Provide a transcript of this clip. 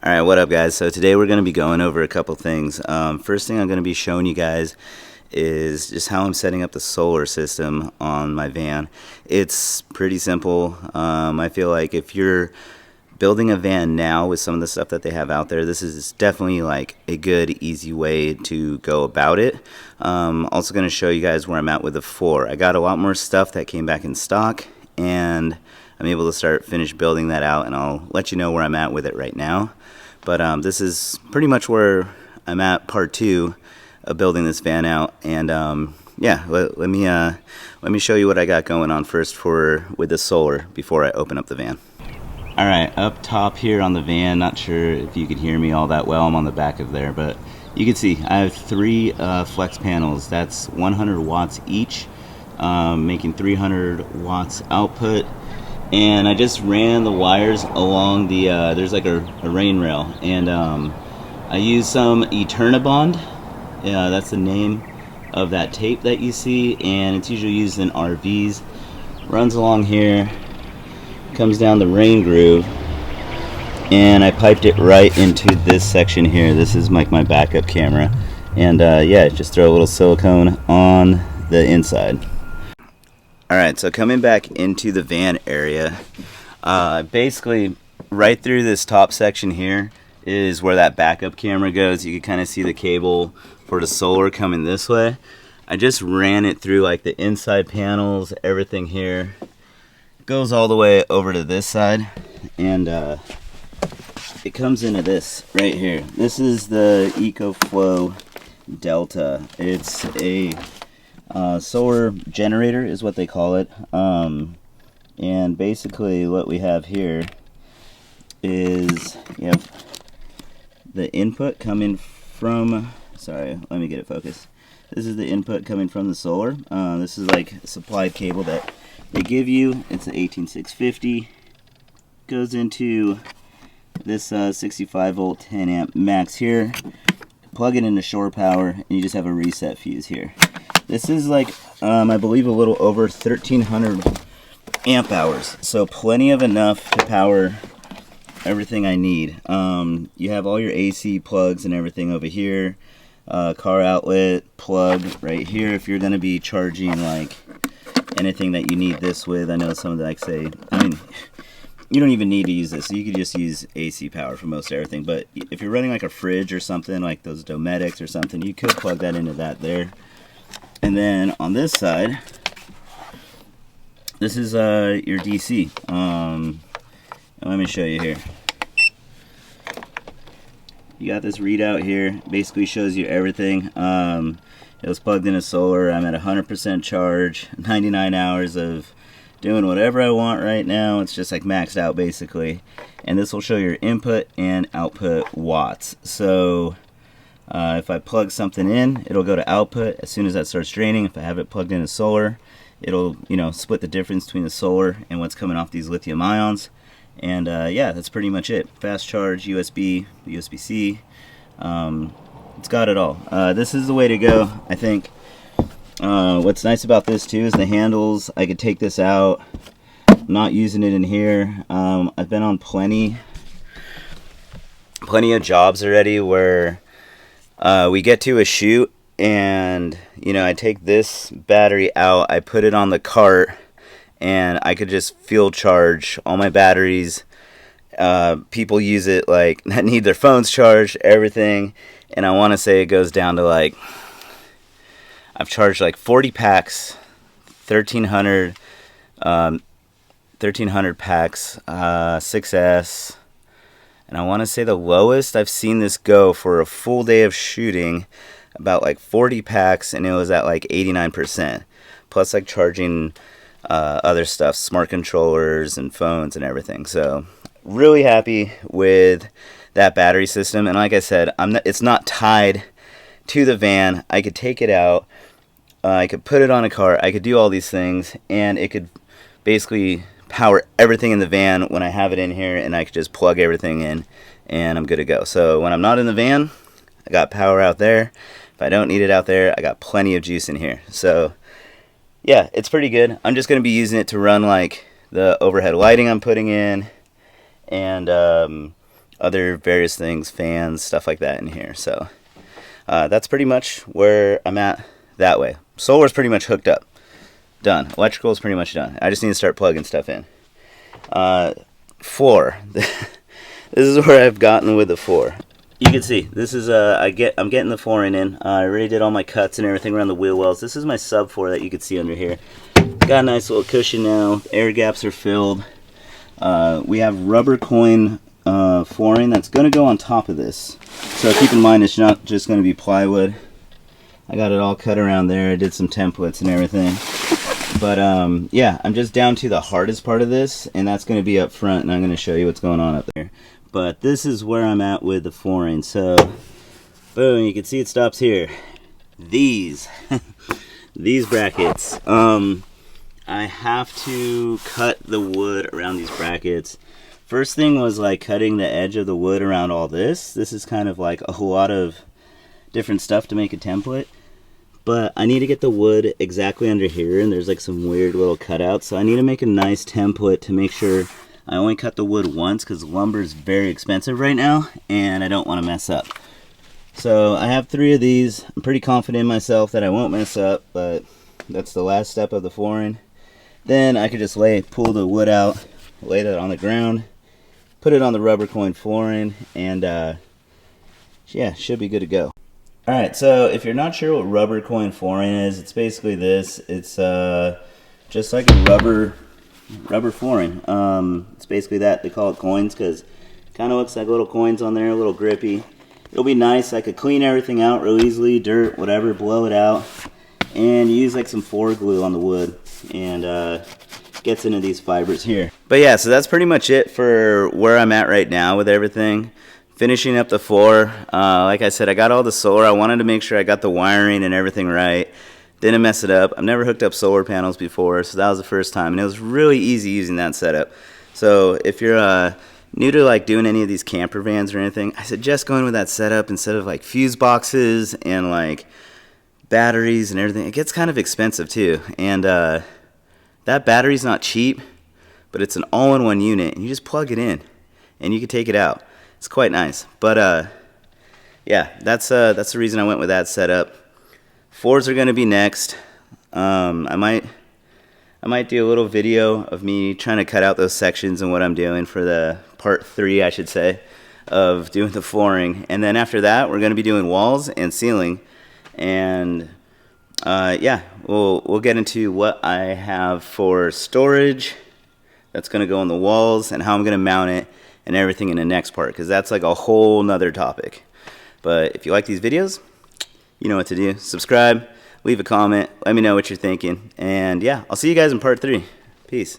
Alright, what up guys? So today we're going to be going over a couple things. First thing I'm going to be showing you guys is just how I'm setting up the solar system on my van. It's pretty simple. I feel like if you're building a van now with some of the stuff that they have out there, this is definitely like a good, easy way to go about it. Also going to show you guys where I'm at with the floor. I got a lot more stuff that came back in stock, and I'm able to finish building that out, and I'll let you know where I'm at with it right now. But this is pretty much where I'm at, part 2 of building this van out. And yeah, let me show you what I got going on first with the solar before I open up the van. All right, up top here on the van, not sure if you can hear me all that well. I'm on the back of there, but you can see I have 3 flex panels. That's 100 watts each, making 300 watts output. And I just ran the wires along the, there's like a rain rail, and I used some Eternabond. That's the name of that tape that you see, and it's usually used in RVs. Runs along here, comes down the rain groove, and I piped it right into this section here. This is like my backup camera, and yeah, just throw a little silicone on the inside. Alright, so coming back into the van area, basically right through this top section here is where that backup camera goes. You can kind of see the cable for the solar coming this way. I just ran it through like the inside panels, everything here. It goes all the way over to this side, and it comes into this right here. This is the EcoFlow Delta. It's a solar generator is what they call it, and basically what we have here is you have the input coming from, sorry, let me get it focused. This is the input coming from the solar. This is like a supplied cable that they give you. It's an 18650, goes into this 65 volt 10 amp max here. Plug it into shore power, and you just have a reset fuse here. This is like, I believe, a little over 1,300 amp hours, so plenty of enough to power everything I need. You have all your AC plugs and everything over here. Car outlet plug right here if you're going to be charging like anything that you need this with. I know some of that say, I mean, you don't even need to use this, so you could just use AC power for most everything. But if you're running like a fridge or something, like those Dometics or something, you could plug that into that there. And then on this side, this is your DC. Let me show you here. You got this readout here. Basically shows you everything. It was plugged into solar. I'm at 100% charge. 99 hours of doing whatever I want right now. It's just like maxed out basically. And this will show your input and output watts. So if I plug something in, it'll go to output as soon as that starts draining. If I have it plugged into solar, it'll, you know, split the difference between the solar and what's coming off these lithium ions. And yeah, that's pretty much it. Fast charge, USB, USB-C. It's got it all. This is the way to go, I think. What's nice about this too is the handles. I could take this out. I'm not using it in here. I've been on plenty of jobs already where we get to a shoot, and you know, I take this battery out, I put it on the cart, and I could just field charge all my batteries. People use it like that need their phones charged, everything, and I want to say it goes down to like, I've charged like 40 packs, 1,300 packs, 6S. And I want to say the lowest I've seen this go for a full day of shooting, about like 40 packs, and it was at like 89%. Plus like charging other stuff, smart controllers and phones and everything. So really happy with that battery system. And like I said, it's not tied to the van. I could take it out. I could put it on a car. I could do all these things, and it could basically power everything in the van when I have it in here, and I could just plug everything in and I'm good to go. So when I'm not in the van, I got power out there. If I don't need it out there, I got plenty of juice in here. So yeah, it's pretty good. I'm just going to be using it to run like the overhead lighting I'm putting in, and other various things, fans, stuff like that in here. So that's pretty much where I'm at that way. Solar's pretty much hooked up. Done. Electrical is pretty much done. I just need to start plugging stuff in. Floor. This is where I've gotten with the floor. You can see this is I'm getting the flooring in. I already did all my cuts and everything around the wheel wells. This is my subfloor that you can see under here. Got a nice little cushion now. Air gaps are filled. We have rubber coin flooring that's going to go on top of this. So keep in mind it's not just going to be plywood. I got it all cut around there. I did some templates and everything. But yeah, I'm just down to the hardest part of this, and that's going to be up front, and I'm going to show you what's going on up there. But this is where I'm at with the flooring. So, boom, you can see it stops here. These brackets. I have to cut the wood around these brackets. First thing was like cutting the edge of the wood around all this. This is kind of like a lot of different stuff to make a template. But I need to get the wood exactly under here, and there's like some weird little cutouts. So I need to make a nice template to make sure I only cut the wood once, because lumber is very expensive right now, and I don't want to mess up. So I have 3 of these. I'm pretty confident in myself that I won't mess up, but that's the last step of the flooring. Then I could just pull the wood out, lay that on the ground, put it on the rubber coin flooring, and yeah, should be good to go. Alright, so if you're not sure what rubber coin flooring is, it's basically this. It's just like a rubber flooring. It's basically that. They call it coins because it kind of looks like little coins on there, a little grippy. It'll be nice. I could clean everything out real easily, dirt, whatever, blow it out, and use like some floor glue on the wood, and gets into these fibers here. But yeah, so that's pretty much it for where I'm at right now with everything. Finishing up the floor. Like I said, I got all the solar. I wanted to make sure I got the wiring and everything right. Didn't mess it up. I've never hooked up solar panels before, so that was the first time, and it was really easy using that setup. So if you're new to like doing any of these camper vans or anything, I suggest going with that setup instead of like fuse boxes and like batteries and everything. It gets kind of expensive too, and that battery's not cheap, but it's an all-in-one unit, and you just plug it in and you can take it out. It's quite nice. But yeah, that's the reason I went with that setup. Floors are going to be next. I might do a little video of me trying to cut out those sections and what I'm doing for the part 3, I should say, of doing the flooring. And then after that, we're going to be doing walls and ceiling. And yeah, we'll get into what I have for storage that's going to go on the walls and how I'm going to mount it and everything in the next part, because that's like a whole nother topic. But if you like these videos, you know what to do. Subscribe, leave a comment, let me know what you're thinking, and yeah, I'll see you guys in part 3. Peace.